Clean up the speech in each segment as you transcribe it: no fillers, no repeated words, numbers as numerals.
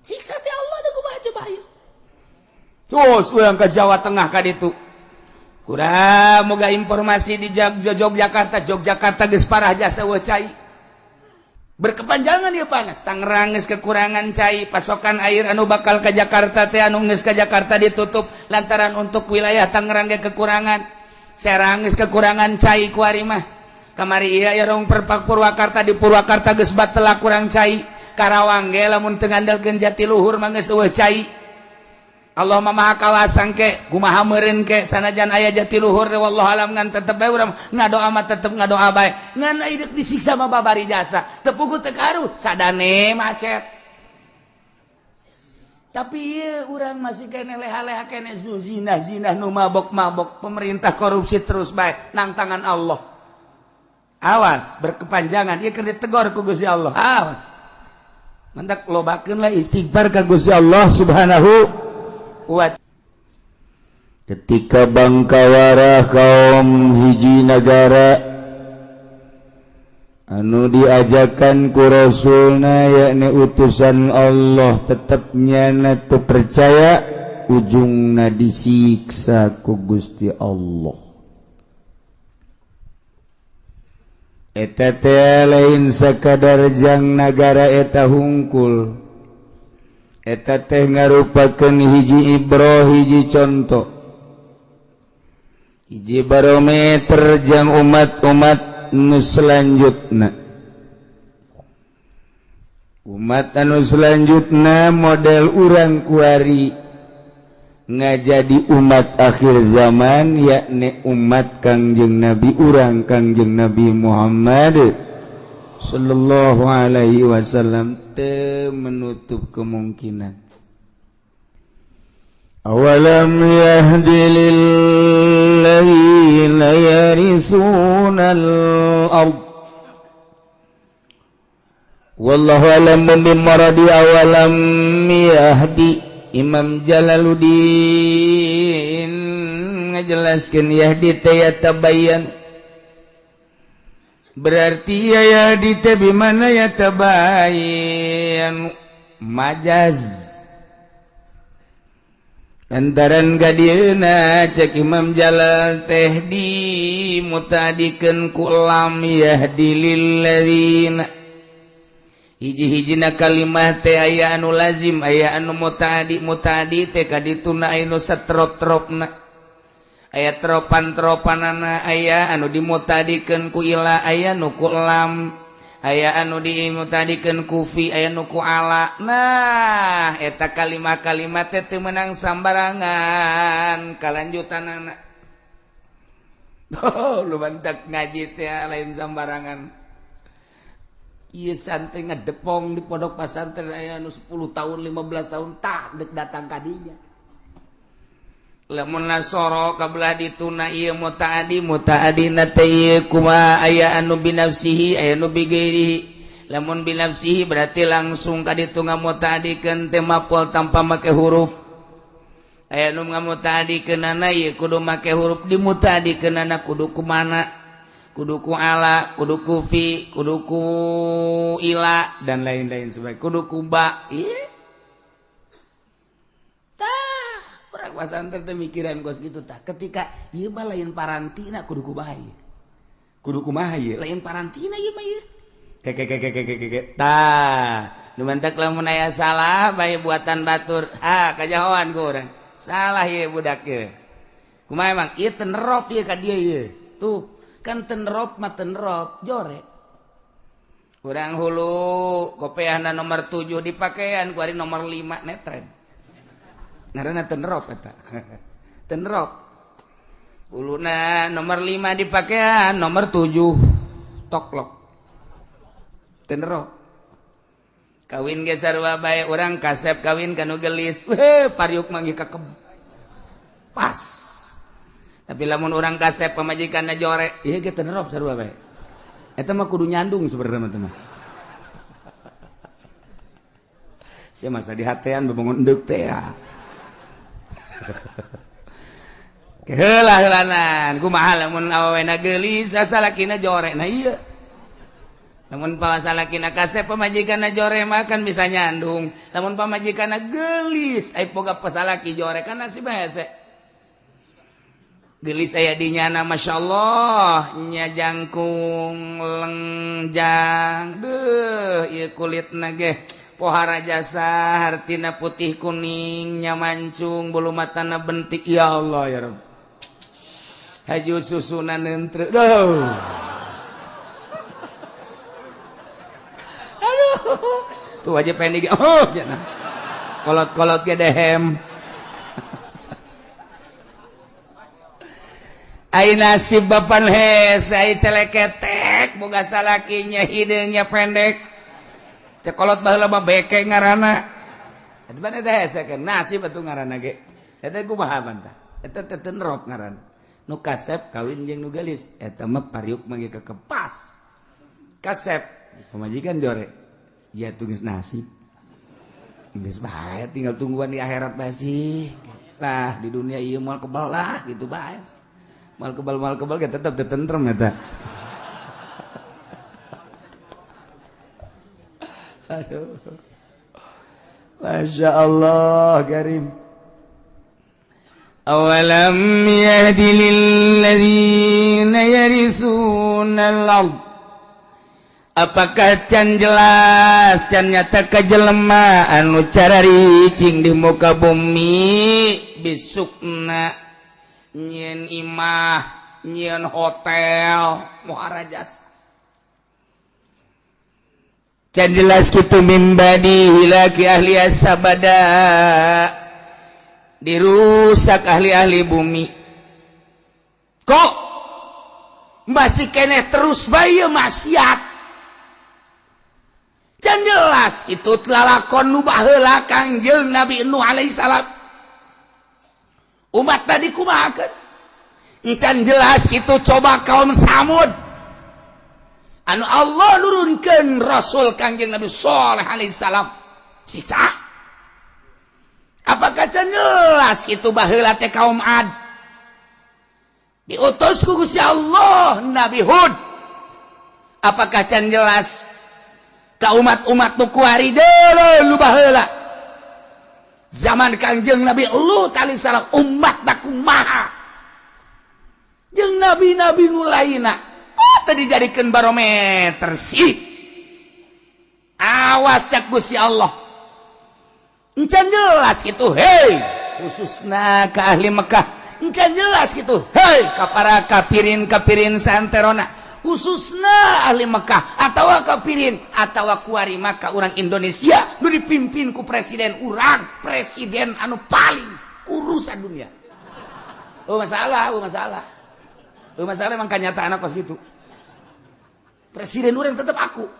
siksa teh Allah da kumaha coba ieu terus urang ke Jawa Tengah ka ditu kurang moga informasi di Yogyakarta geus parah jasa eueuh cai berkepanjangan ya panas Tangerang geus kekurangan cai pasokan air anu bakal ke Jakarta teh anu geus ka Jakarta ditutup lantaran untuk wilayah Tangerang ge kekurangan Serang geus kekurangan cai ku ari mah kamari ieu ya rong Purwakarta di Purwakarta geus batela kurang cai Karawang ge lamun teu ngandalkeun Jatiluhur mah geus eueuh cai Allah maha kawasan ke kumaha meureun ke sanajan aya Jatiluhur teh wallahu alam ngan tetep bae urang ngadoa mah tetep ngadoa bae ngan ieu disiksa mah babari jasa teu puguh teu karuh sadane macet tapi ieu urang masih kene leha-leha kene zina nu mabok-mabok pemerintah korupsi terus bae nang tangan Allah awas berkepanjangan ieu keur ditegor ku Gusti Allah awas mentak lobakeun lah istighfar ka Gusti Allah subhanahu ketika bangkawarah kaum hiji negara anu diajakan ku rasulna yakni utusan Allah tetep nyana teu percaya ujungna disiksa ku Gusti Allah eta teh lain sakadar jang nagara eta hungkul eta teh ngarupakeun hiji ibroh hiji contoh hiji barometer jang umat-umat nu selanjutna umat anu selanjutna model urang kuari ngajadi umat akhir zaman yakni umat Kangjeng Nabi urang Kangjeng Nabi Muhammad sallallahu alaihi wasallam teu menutup kemungkinan awalam yahdi lil ladzina yaritsunal ard wallahu alam bimaradi awalam yahdi Imam Jalaluddin ngajelaskeun yahdi teh tabayyan berarti ya di tebi mana ya tabayan majaz antaran gadieuna cek Imam Jalal teh di mutadikeun ku lam yahdi lil ladzina hiji-hijina kalimah teh aya anu lazim aya anu mutadi teh kadituna anu satrop-tropna aya tropan-tropanana aya anu dimutadikeun ku ila aya nu ku lam aya anu dimutadikeun ku fi aya nu ku ala nah eta kalimat-kalimat teh meunang sambarangan kalanjutanana lu bantak ngaji teh lain sambarangan ieu santri ngedepong di pondok pesantren aya anu 10 tahun 15 tahun tah dek datang ka dinya lamun nasoro kabelah dituna ieu mutaadi na teh kumaha aya anu binafsihi aya anu bigairihi lamun binafsihi berarti langsung ka ditu ngamutaadikeun teh maf'ul tanpa make huruf aya anu ngamutaadikeunana ieu kudu make huruf dimutaadikeunana kudu kumana kudu ku ala kudu ku fi kudu ku ila dan lain-lain sebagainya kudu ku ba ieu pasantren teh mikiran gos gitu tah ketika ieu mah lain parantina kudu kumaha ieu lain parantina ieu mah ieu tah nu mantak lamun aya salah bae buatan batur kajahoan ku urang salah ieu budak ieu kumaha emang ieu teu nerop ieu ka dieu ieu tuh kan teu nerop mah teu nerop jore urang hulu kopeahna nomor 7 dipakean ku ari nomor 5 netren ngaranna tenerop eta tenerop uluna nomor 5 dipakean nomor 7 toklok tenerop kawin ge sarua bae urang kasep kawin kanu gelis pariuk manggi kakeb pas tapi lamun urang kasep pamajikanna jore ieu ge tenerop sarua bae eta mah kudu nyandung sebenarnya mah sia masa di hatean bebangun endeup teh ya keheula-heulanan kumaha lamun awewena geulis asa lakina jore nah ieu namun pawasalakina kasep pamajikanna jore makan bisa nyandung, namun pamajikanna gelis ai boga pasalaki jore kana si bahasa gelis aya dinyana masyaallah nya jangkung lengjang beuh ieu kulitna ge pohara jasa hartina putih kuning nya mancung bulu matana bentik ya Allah ya Rabb haju susuna neuntreu duh aduh tuh aja pendek oh cenah kolot-kolot ge dehem ai nasib bapan hes ai celeketek boga salakinya hidungnya pendek cekolot baheula mah beke ngaranna eta mah eta hese kan nasib atuh ngaranna ge eta kumaha bantah eta teu nerop ngaranna nu kasep kawin jeung nu gelis eta mah pariuk mah ge kekepas kasep pamajikan jore ya tuh geus nasib geus bae tinggal tungguan di akhirat bae sih lah di dunia ieu moal kebal lah gitu bae mal kebal kita tetap tentrem eta. Aduh. Masya Allah karim. Awalam yahdi lilladzina yarithuna al-ard. Apakah can jelas can nyata ka jelema anu cararicing di muka bumi bisukna nyen imah, nyen hotel, muharajas. Can jelas kitu mimbadi hilaki ahli asabada dirusak ahli-ahli bumi. Kok masih kene terus bae maksiat? Can jelas kitu lalakon nu baheula Kangjeng Nabi Nuh alaihi salam. Umat tadi kumahakeun encan jelas itu coba kaum Samud anu Allah nurunkeun Rasul Kangjeng Nabi Shalih alaihi salam siksa apakah can jelas itu baheula teh kaum Ad diutus ku Gusti Allah Nabi Hud apakah can jelas ka umat-umat nu kuari deuleu nu baheula zaman Kangjeng Nabi Lut alaihi salam umat da kumaha jeung nabi-nabi nu lainna teu dijadikeun barometer sih awas cak Gusti Allah encan jelas kitu hei khususna ka ahli Mekah encan jelas kitu hei ka para kapirin santerona khususna ahli Mekah atawa kapirin atawa kuari maka urang Indonesia nu dipimpin ku presiden urang presiden anu paling kurusan dunia masalah emang kenyataan pas gitu presiden urang tetap aku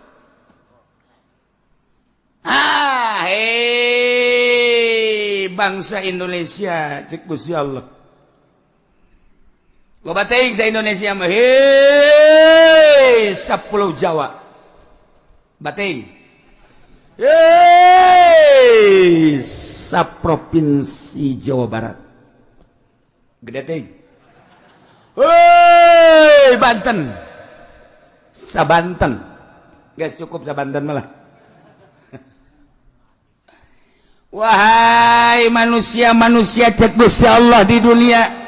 hei bangsa Indonesia cek Gusti Allah loba teuing sa Indonesia mah hei 10 Jawa bating hei saprovinsi Jawa Barat gede teuing hei Banten sabanten geus cukup sabanten malah wahai manusia cek Gusti Allah di dunia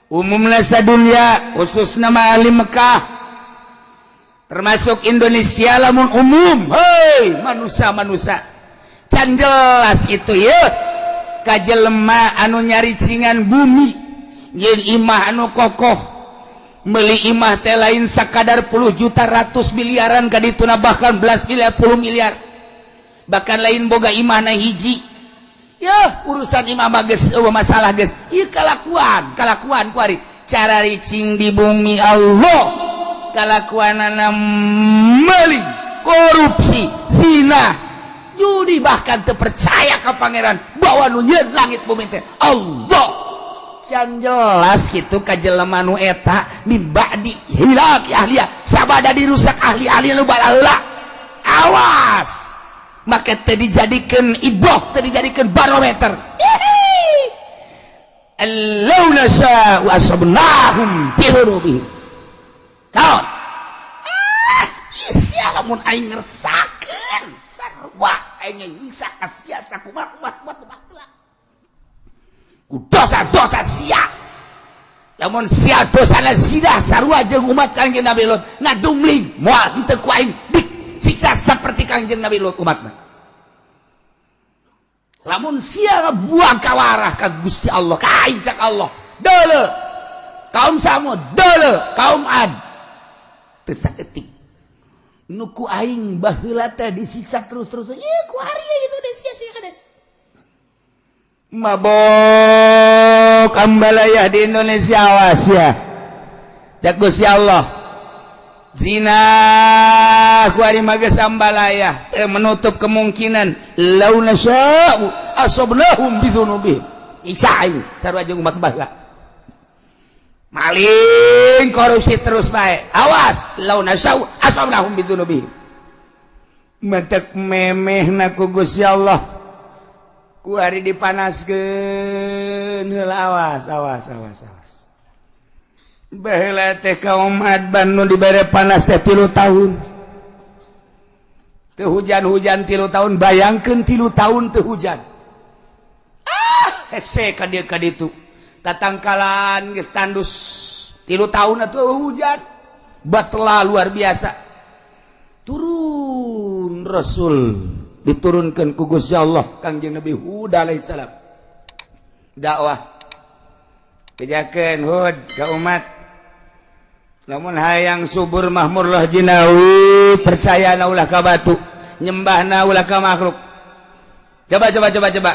umumna sadunya khusus nama ahli Mekah termasuk Indonesia lamun umum hei manusia can jelas itu ya kajelema anu nyaricingan bumi yen imah anu kokoh meuli imah teh lain sakadar puluh juta ratus miliaran kadituna bahkan belas miliar puluh miliar bahkan lain boga imah na hiji ya urusan imam geus masalah geus ieu kalakuan kuari cara ricing di bumi Allah kalakuanana maling korupsi zina judi bahkan teu percaya ka pangeran bahwa nu nyieun langit bumi teh Allah can jelas kitu ka jelema nu eta mibadi hilaki ahliya sabada dirusak ahli-ahli nu balaheula awas maka teu dijadikeun iboh teu dijadikeun barometer allau nasya wa asabnahum bi dhunubihim naon lamun aing ngersakeun sarua aing nyiksa ka sia sakumaha ku dosa-dosa sia. Lamun sia dosana zina sarua jeung umat Kangjeng Nabi Lut ngadumling moal henteu ku aing disiksa saperti Kangjeng Nabi Lut umatna. Lamun sia buang kawarah ka Gusti Allah ka aing cak Allah deuleu kaum Samud deuleu kaum Ad teu saeutik nu ku aing baheula teh disiksa terus-terus ieu ku hari Indonesia sia kades mabok ambalaya di Indonesia awas ya cak Gusti Allah zina ku ari mage sambalaya teu menutup kemungkinan launa sya'u asabnahum bidzunubihim iksa aing sarua jeung umat baheula maling korupsi terus bae awas launa sya'u asabnahum bidzunubihim mentek memehna ku Gusti Allah ku ari dipanaskeun heula awas baheula teh kaum Ad nu dibere panas teh 3 tahun teu hujan 3 tahun bayangkeun 3 tahun teu hujan hese ka dieu ka ditu tatangkalan geus tandus 3 tahun atuh hujan batla luar biasa turun Rasul diturunkan ku Gusti Allah Kangjeng Nabi Hud alaihissalam dakwah kejakeun Hud ka umat lamun hayang subur mahmur lah jinawi percayana ulah ka batu nyembahna ulah ka makhluk coba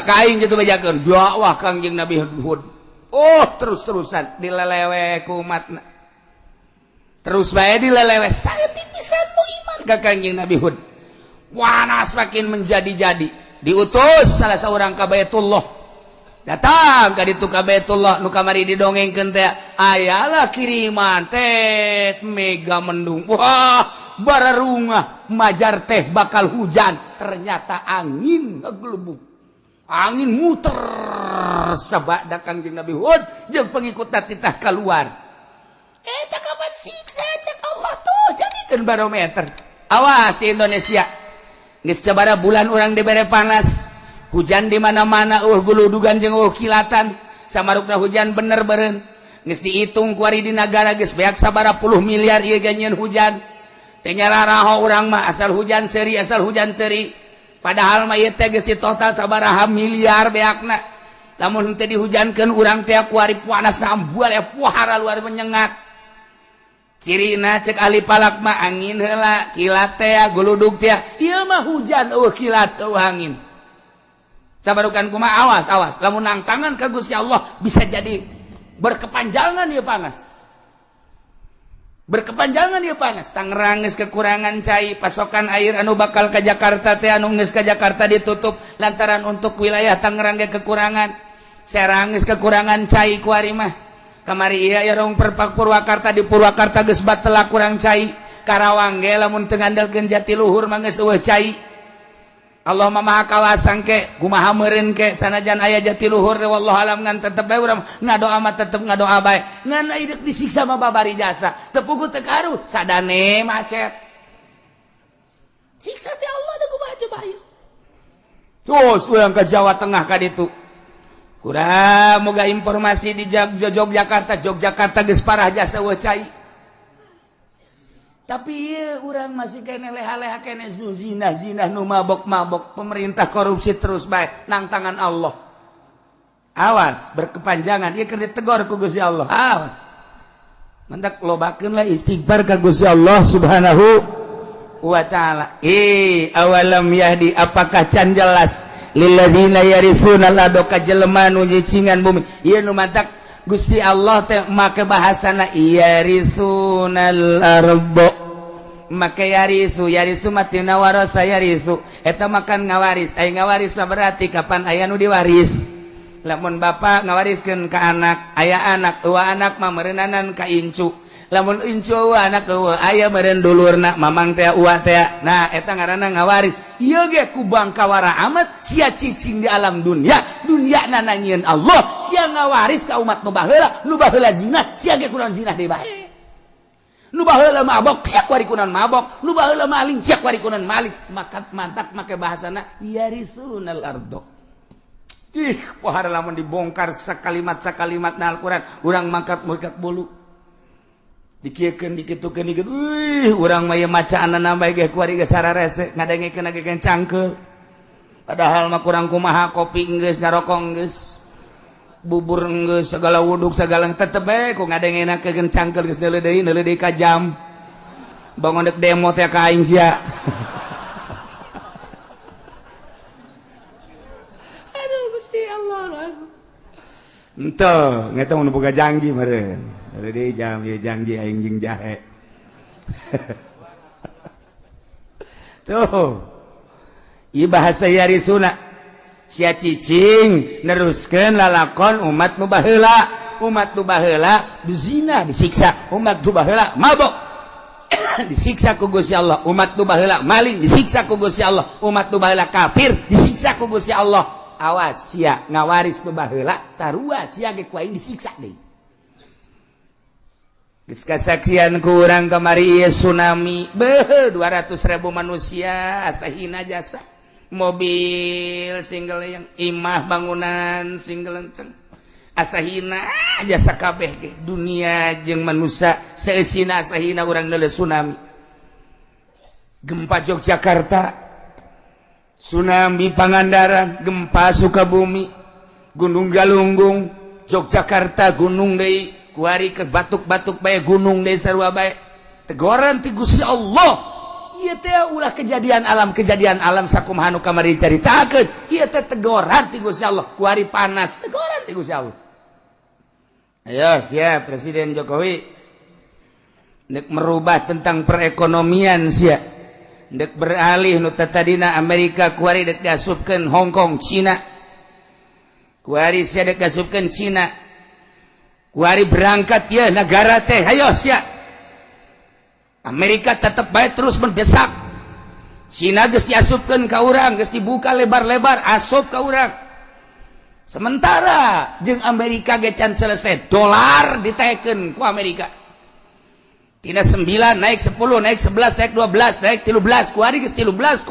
ka aing kitu bejakeun dakwah Kangjeng Nabi Hud terus-terusan dilelewe ku umatna terus bae dilelewe saeutik pisan mu iman ka Kangjeng Nabi Hud panas makin menjadi-jadi diutus salah seorang ka Baitullah datang ka ditu ka Baitullah nu kamari didongengkeun teh ayalah kiriman teh mega mendung wah bararungah majar teh bakal hujan ternyata angin ngeglebuk angin muter sabada Kangjeng Nabi Hud jeung pengikutna titah keluar eta kapan siksa cek Allah tuh jadikeun barometer awas di Indonesia geus sabaraha bulan urang dibere panas hujan di mana-mana guludugan jeung kilatan samarukna hujan bener beureun geus diitung ku ari di nagara geus beak sabaraha puluh miliar ieu ganyeun hujan teh nyararaho urang mah asal hujan seuri padahal mah ieu teh geus total sabaraha miliar beakna lamun teu dihujankeun urang teh ku ari panas ambual pohara luar menyengat cirina cek ahli palak mah angin heula kilat teh guludug teh ieu mah hujan kilat angin sabarukan kumaha awas lamun nang tangan ka Gusti Allah bisa jadi berkepanjangan ieu panas Tangerang geus kekurangan cai pasokan air anu bakal ka Jakarta teh anu geus ka Jakarta ditutup lantaran untuk wilayah Tangerang ge kekurangan Serang geus kekurangan cai ku ari mah kamari iya yarong perpak Purwakarta di Purwakarta geus batela kurang cai Karawang ge lamun teu ngandalkeun Jatiluhur mah geus eueuh cai Allah mah maha kawasan ke kumaha meureun ke sanajan aya Jatiluhur teh wallahu alam ngan tetep bae urang ngadoa mah tetep ngadoa bae ngan ieu disiksa mah babari jasa teu puguh teu karu sadane macet siksa teh Allah da kumaha coba ayo terus urang ka Jawa Tengah ka ditu kurang moga informasi di Yogyakarta geus parah jasa eueuh cai tapi ieu urang masih kene leha-leha kene zina nu mabok-mabok pemerintah korupsi terus bae nang tangan Allah awas berkepanjangan ieu keur ditegor ku Gusti Allah awas mendak lobakeun lah istighfar ka Gusti Allah subhanahu wa ta'ala awalam yahdi apakah can jelas lilladzina yarithuna ladoka jelema nu nyicingan bumi ieu nu mantak Gusti Allah teh make bahasana yaritsunal ardo make yarisu mah tina warasa yarisu eta makan ngawaris aya ngawaris mah berarti kapan aya nu diwaris lamun bapa ngawariskeun ka anak aya anak eueuh anak mah meureunnanan ka incu lamun incu anak eueuh aya meureun dulurna mamang teh uwah teh nah eta ngaranna ngawaris ieu ge ku bangkawara amat sia cicing di alam dunia na nyieun Allah sia ngawaris ka umat nu baheula zina sia ge kurang zina deui bae nu baheula mabok sia kuari kunaon mabok, nu baheula maling sia kuari kunaon maling. Maka mantak make bahasana yarisunal ardo. Pohara lamun dibongkar sakalimat na Al-Quran, urang mangkat bulu. Dikiekeun dikitukeun urang mah maca anana bae ge kuari ge sararese ngadengikeun ge cangkeul. Padahal mah kurang kumaha kopi geus ngarokok geus. Bubur geus segala wuduk segala tetep bae ku ngadengena keun cangkeul geus neuleuh deui ka jam. Bangun dek demo teh ka aing sia. Aduh Gusti Allah aku. Ento ngeta mun boga janji meureun. Neuleuh deui jam ieu janji aing jeung jahe. Tuh. Ieu bahasa yarisuna. Sia cicing neruskeun lalakon umat nu baheula. Umat nu baheula dizina disiksa, umat nu baheula mabok disiksa ku Gusti Allah, umat nu baheula maling disiksa ku Gusti Allah, umat nu baheula kafir disiksa ku Gusti Allah. Awas sia ngawaris nu baheula sarua sia ge ku aing disiksa deui. Geus kasaksian ku urang kamari ieu tsunami, 200.000 manusia asahina jasa. Mobil single yang imah bangunan single enceng asahina jasa kabeh ge dunia jeung manusia seusina asahina urang neuleuh tsunami. Gempa Yogyakarta, tsunami Pangandaran, gempa Sukabumi, Gunung Galunggung, Yogyakarta gunung deui, kuari ke batuk-batuk bae gunung deui sarua bae. Teguran ti Gusti Allah. Ieu teh ulah kejadian alam sakumaha nu kamari dicaritakeun. Ieu teh teguran ti Gusti Allah, kuari panas teguran ti Gusti Allah. Ayo sia Presiden Jokowi nek merubah tentang perekonomian sia. Dek beralih nu tadina Amerika kuari dek diasupkeun Hong Kong Cina. Kuari sia dek diasupkeun Cina. Kuari berangkat ya negara teh hayo sia. Amerika tetap baik terus mendesak. Cina geus diasupkeun ka urang, geus dibuka lebar-lebar asup ka urang. Sementara jeung Amerika ge can selesai, dolar ditaekeun ku Amerika. Tina 9 naik 10, naik 11, naik 12, naik 13, kuari geus 13,9.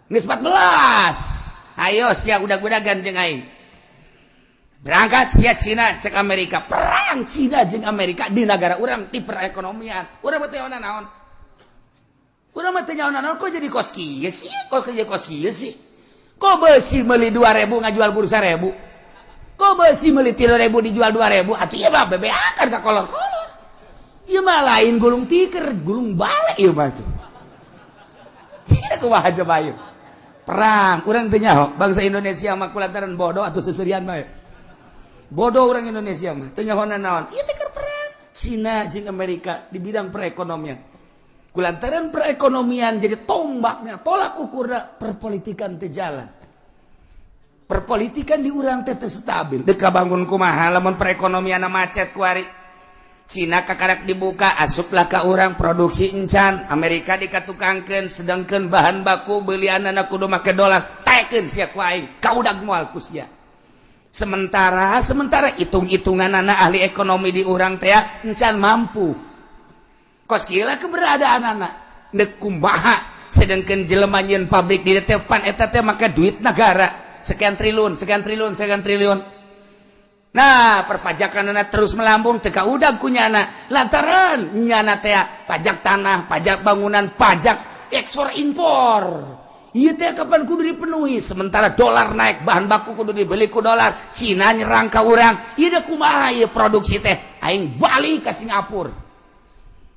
Geus 14. Ayo sia udag-udagan jeung aing. Berangkat sia Cina cek Amerika, perang Cina jeung Amerika di negara urang ti perekonomian. Urang teh naon? Urang teh naon kok jadi kos kieu sih? Kok jadi kos kieu sih? Kok beusi meuli 2.000 ngajual pur 1.000? Kok beusi meuli 3.000 dijual 2.000? Atuh ieu mah bebeakan ka kolor-kolor. Ieu mah lain gulung tiker, gulung balik ieu mah tuh. Kira kumaha coba ieu? Perang, urang teh nyaho, bangsa Indonesia mah kulantaran bodoh atuh seserian bae. Bodoh orang Indonesia mah teu nyahoana naon. Ieu teh keur perang Cina jeung Amerika di bidang perekonomian. Kulantaran perekonomian jadi tombaknya, tolak ukurna perpolitikan teh jalan. Perpolitikan di urang teh teu stabil. Deuk kabangun kumaha lamun perekonomian macet kuari. Cina kakarak dibuka asuplah ka urang produksi encan, Amerika dikatukangkeun sedangkeun bahan baku beulianana kudu make dolar, taekeun sia ku aing, kaudag moal ku sia. Sementara hitung-hitungan anak ahli ekonomi di urang teh encan mampu. Kos kieu keberadaan anak neuk kumaha sedengkeun jelema nyieun pabrik di depan eta teh make duit negara sekian triliun. Nah, perpajakanna terus melambung teu kaudag ku nyana lantaran nyana teh pajak tanah, pajak bangunan, pajak ekspor impor. Ieu teh kapan kudu dipenuhi sementara dolar naik, bahan baku kudu dibeli ku dolar, Cina nyerang ka urang. Ieu da kumaha ieu produksi teh aing balik ka Singapura.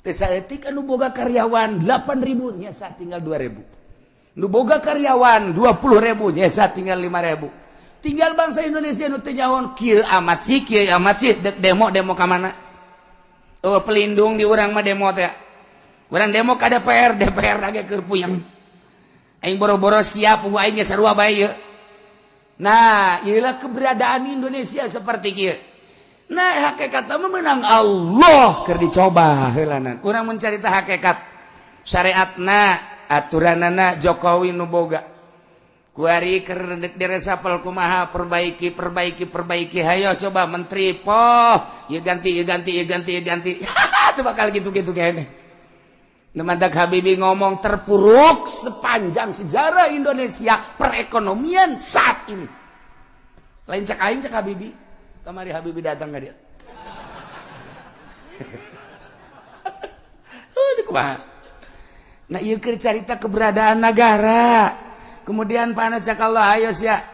Teh saeutik anu boga karyawan 8.000 nyesa tinggal 2.000. Nu boga karyawan 20.000 nyesa tinggal 5.000. Tinggal bangsa Indonesia nu teu nyahoan kieu amat sih dek demo ka mana? Oh pelindung di urang mah demo teh. Urang demo ka DPR lagi keur puyeng. Aing boro-boro siap aing ge sarua bae ieu. Nah, ieulah keberadaan Indonesia seperti kieu. Nah, hakikatna menang Allah keur dicoba heulanan. Urang mencarita hakikat syariatna, aturanana Jokowi nu boga. Kuari keur diresapel kumaha perbaiki hayo coba menteri poh ieu ganti tuh bakal gitu-gitu kayaknya. Nemandak Habibie ngomong terpuruk sepanjang sejarah Indonesia perekonomian saat ini. Lain cek aing cek Habibie. Kamari Habibie datang nggak dia? Nah iya cerita keberadaan negara. Kemudian panas cak Allah ayo sia.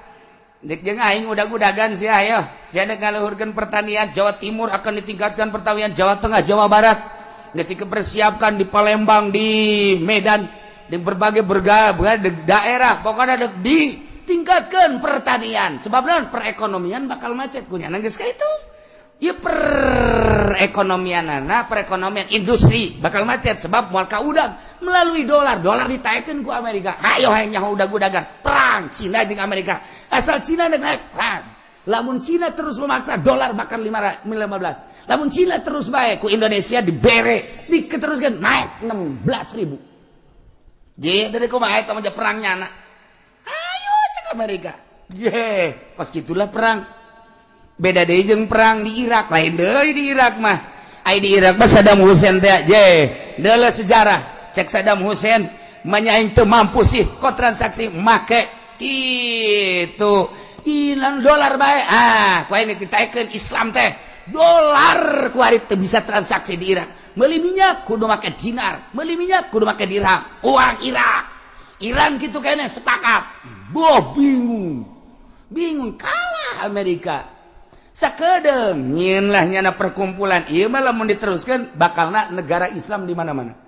Dik jeung aing udag-udagan sia ayo. Sia dek ngaluhurkeun pertanian Jawa Timur akan ditingkatkan pertanian Jawa Tengah, Jawa Barat. Ketika persiapkan di Palembang, di Medan, di berbagai daerah, pokoknya ditingkatkan pertanian. Sebabnya perekonomian bakal macet. Kunya nangis kayak itu. Ya perekonomian industri bakal macet sebab moal kaudag melalui dolar ditaikkeun ku Amerika. Hayo hayang udag-udagan perang Cina jeung Amerika. Asal Cina naik perang. Lamun Cina terus memaksa dolar bakal 15. Lamun Cina terus baik ku Indonesia dibere diketeruskan naik 16.000. Jadi dari kumaha eta mah perang nyana. Ayo cek Amerika. Pas gitulah perang. Beda deui jeung perang di Irak, lain deui di Irak mah. Ai di Irak mah Saddam Hussein teh deuleu sejarah. Cek Saddam Hussein manyaing teu mampu sih ko transaksi make kitu. Hilang dolar bae. Ku ini ditaikeun Islam teh. Dolar ku ari teu bisa transaksi di Irak. Meuli minyak kudu make dinar, meuli minyak kudu make dirham. Uang Irak. Iran kitu kene sepakat. Bingung kalah Amerika. Sakedeng nyin lah nyana perkumpulan ieu mah lamun diteruskeun bakalna negara Islam di mana-mana.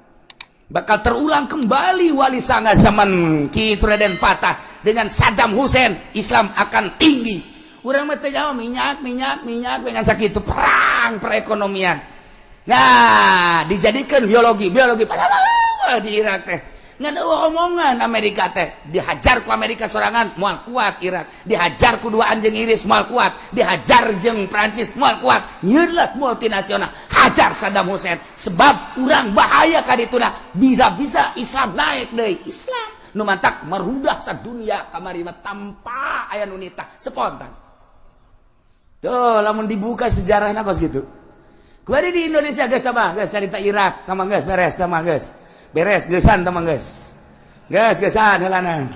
Bakal terulang kembali wali sanga zaman kitu Raden Patah dengan Saddam Hussein, Islam akan tinggi. Urang mah teh nyawa minyak dengan sakitu perang perekonomian. Nah, dijadikan biologi padahal di Irak teh ngan omongan Amerika teh dihajar ku Amerika sorangan moal kuat Irak, dihajar ku dua anjing Inggris moal kuat, dihajar jeung Prancis moal kuat, nyeulat multinasional hajar Saddam Hussein sebab urang bahaya ka dituna bisa-bisa Islam naik deui. Islam nu mantak merudah sadunya kamari mah tanpa aya nu nitah spontan. Tuh lamun dibuka sejarahna kos gitu. Kuari di Indonesia geus tah geus carita Irak tah geus beres tah geus. Beres geusan tah geus. Geusan heulana.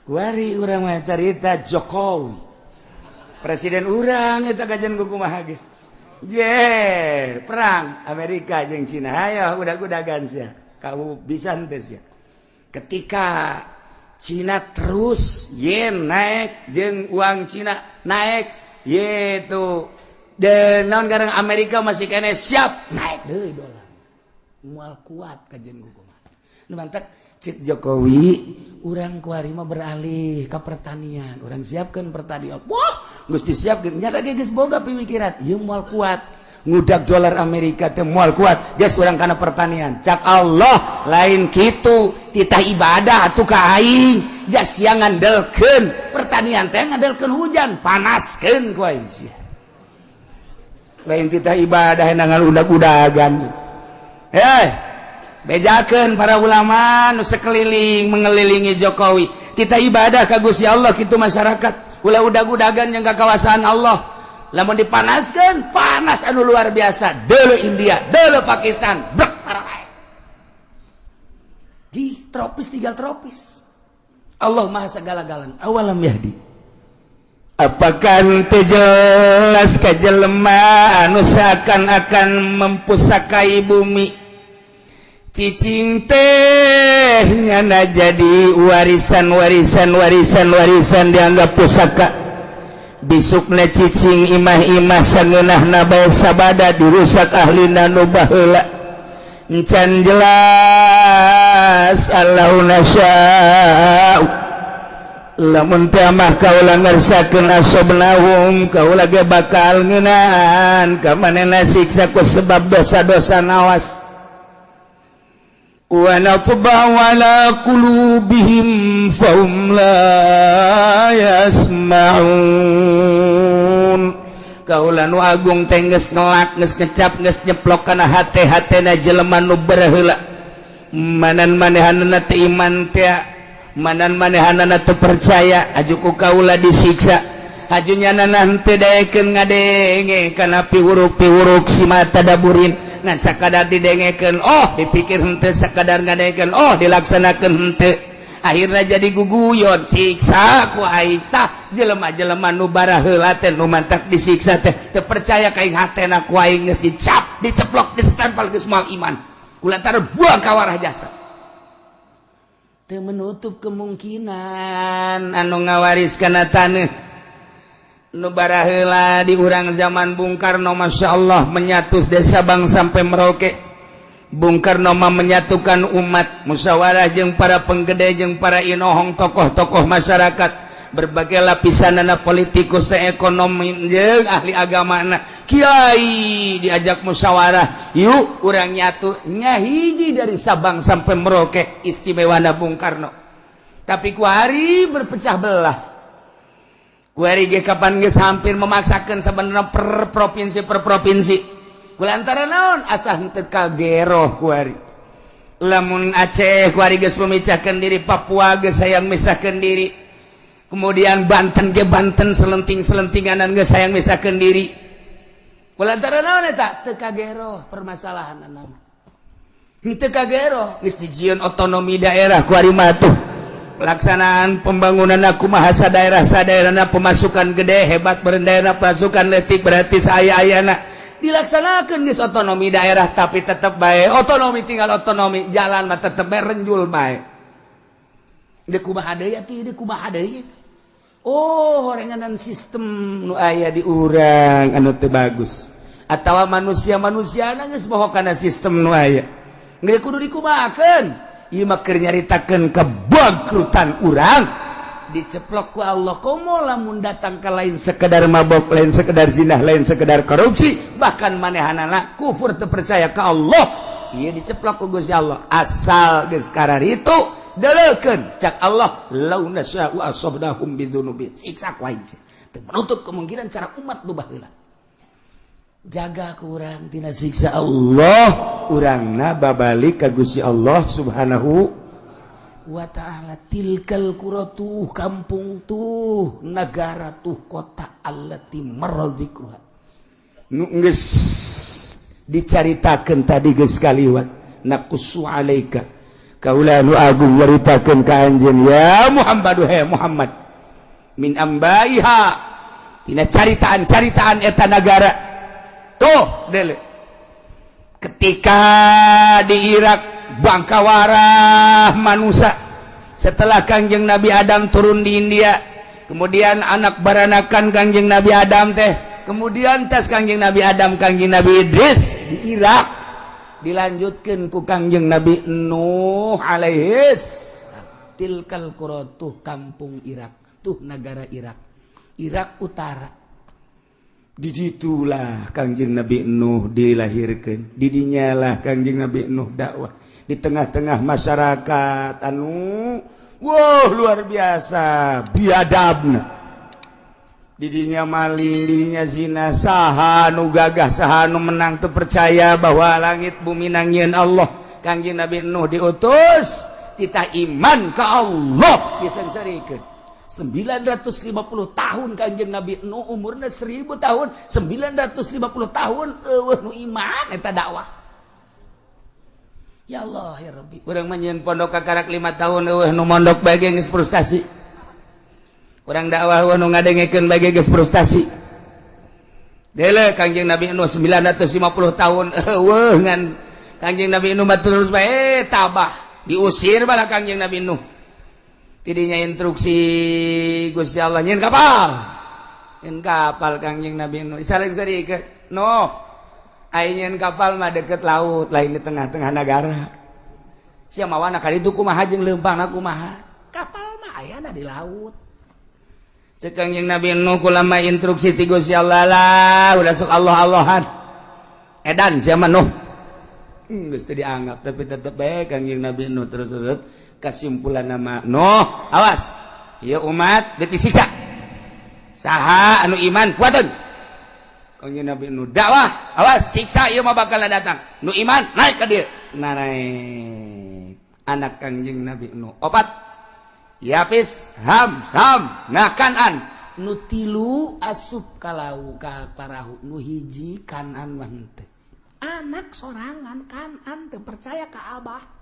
Kuari urang mah carita Jokowi. Presiden urang eta kajen kumaha ge. Perang Amerika jeung Cina. Hayo udag-udagan sia. Kamu bisa teh sia. Ketika Cina terus yen naik jeung uang Cina naik yaitu dan naon garang Amerika masih kene siap naik deui dolar. Moal kuat kajen kumaha. Nu mantak cik Jokowi urang kuari mah beralih ka pertanian. Urang siapkeun pertanian. Wah, geus disiapkeun nya lagi geus boga pemikiran. Ieu moal kuat. Ngudag dolar Amerika teh moal kuat. Geus urang kana pertanian. Cak Allah lain kitu titah ibadah atuh ka aing. Jas sia ngandelkeun pertanian teh ngandelkeun hujan, panaskeun ku aing sia. Lain titah ibadah hendangan udag-udagan. Bejakeun para ulama nu sekeliling mengelilingi Jokowi. Kita ibadah ka Gusti Allah kitu masyarakat. Ulah udag-udagan yang ka kawasan Allah. Lamun dipanaskeun, panas anu luar biasa. Deuleu India, deuleu Pakistan, brek parah. Di tropis tinggal tropis. Allah Maha segala-galana. Awalam yahdi. Apakah teu jelas ka jelema anu seakan-akan mempusakai bumi? Cicing teh nyana jadi warisan dianggap pusaka. Bisukna cicing imah-imah sangeunahna bae sabada dirusak ahlina nu baheula. Encan jelas Allahuna sya'u. Lamun teh mah kaula ngarsakeun asobnahum kaula ge bakal ngeunaan ka manehna siksa ku sebab dosa-dosa nawas. Wa natba'u ala qulubihim fahum la yasma'un. Kaula nu agung teh geus ngelak geus ngecap geus nyeplok kana hate-hatena jelema nu berheula. Manan manehanna teu iman teh, manan manehanna teu percaya, aju ku kaula disiksa. Ajunya nanah teu daekeun ngadenge kana piwuruk-piwuruk si mata daburin. ngan sakadar didengeken dipikir henteu sakadar ngadengeken dilaksanakeun henteu akhirna jadi guguyon siksa ku aing tah jelema-jelema nu bara heula teh nu mantak disiksa teh teu percaya ka aing hatena ku aing geus dicap diceplok distempel geus moal iman kulantaran buang kawarah jasa teu menutup kemungkinan anu ngawariskeun taneuh nu bara heula di urang zaman Bung Karno Masya Allah menyatus desa Bang sampai Merauke Bung Karno mah menyatukan umat musyawarah jeung para penggede jeung para inohong tokoh-tokoh masyarakat berbagai lapisanana politikus ekonomi jeung ahli agamana kiai diajak musyawarah yuk urang nyatu nya hiji dari Sabang sampai Merauke istimewana Bung Karno tapi ku hari berpecah belah kuari ge kapan geus hampir memaksakeun sabenerna per provinsi kulantaran naon asah teu kageroh kuari lamun Aceh kuari geus memecahkeun diri Papua geus hayang misahkeun diri kemudian Banten ge Banten selenting-selentinganan geus hayang misahkeun diri kulantaran naon eta teu kageroh permasalahanna teu kageroh geus dijieun otonomi daerah kuari mah tuh pelaksanaan pembangunan kumaha sadaerah-sadaerahna pemasukan gede hebat berendaerna pasukan letik berarti saaya-ayana dilaksanakeun geus otonomi daerah tapi tetep bae otonomi tinggal otonomi jalan mah tetep bae renjul bae deuk kumaha deui atuh deuk kumaha deui horenganan sistem nu aya di urang anu teu bagus atawa manusia-manusiana geus boho kana sistem nu aya geus kudu dikumahakeun ieu mah keur nyaritakeun kebangkrutan urang diceplok ku Allah komo lamun datang ka lain sekedar mabok lain sekedar zinah lain sekedar korupsi bahkan manehanana kufur teu percaya ka Allah ieu diceplok ku Gusti Allah asal geus kararitu deulekeun cak Allah law nasya'u asabnahum bidzunubin siksa ku aing teu menutup kemungkinan cara umat nu baheula jaga ku urang tina siksa Allah urangna babalik ka Gusti Allah Subhanahu wa ta'ala tilkal quratu kampung tuh negara tuh kota allati maradzikruha nu geus dicaritakeun tadi geus kaliwat naqussu alaika kaula nu agung nyaritakeun ka anjeun ya Muhammad Muhammad min ambaiha tina caritaan-caritaan eta negara tuh dele ketika di Irak bangkawarah manusia setelah Kangjeng Nabi Adam turun di India kemudian anak baranakan Kangjeng Nabi Adam teh kemudian tes Kangjeng Nabi Adam Kangjeng Nabi Idris di Irak dilanjutkan ku Kangjeng Nabi Nuh alaihis tilkal qura tuh kampung Irak tuh negara Irak Utara. Dijitulah Kangjeng Nabi Nuh dilahirkan didinya lah Kangjeng Nabi Nuh dakwah di tengah-tengah masyarakat anu luar biasa biadabna didinya maling didinya zina saha nu gagah saha nu menang teu percaya bahwa langit bumi nangieun Allah Kangjeng Nabi Nuh diutus tita iman ka Allah disengsarikeun 950 tahun Kangjeng Nabi Nuh umurna 1000 tahun 950 tahun eueuh nu iman eta dakwah ya Allah ya Rabbi urang mah nyeun pondok kakarak 5 tahun eueuh nu mondok bae geus frustasi urang dakwah eueuh nu ngadengekeun bae geus frustasi deule Kangjeng Nabi Nuh 950 tahun eueuh ngan Kangjeng Nabi Nuh mah terus bae tabah diusir bala Kangjeng Nabi Nuh tidinya instruksi Gusti Allah nyeun kapal Kangjeng Nabi Nuh saling-sarikeun no aya nyeun kapal mah deket laut lain di tengah-tengah negara sia mawana kali itu kumaha jeung leumpangna kumaha kapal mah ayana di laut cek Kangjeng Nabi Nuh kulama instruksi ti Gusti Allah lah udah sok Allah-Allahan edan sia mah Nuh geus teu dianggap tapi tetep bae Kangjeng Nabi Nuh terus kesimpulan nama Nuh awas ieu umat geus disiksa saha anu iman kuateun Kangjeng Nabi Nuh dakwah awas siksa ieu mah bakal datang nu iman naik ka dieu naik anak Kangjeng Nabi Nuh opat Yafis Ham nah Kanan nu tilu asup ka laut ka parahu nu hiji Kanan mah henteu anak sorangan kan ante percaya ke Abah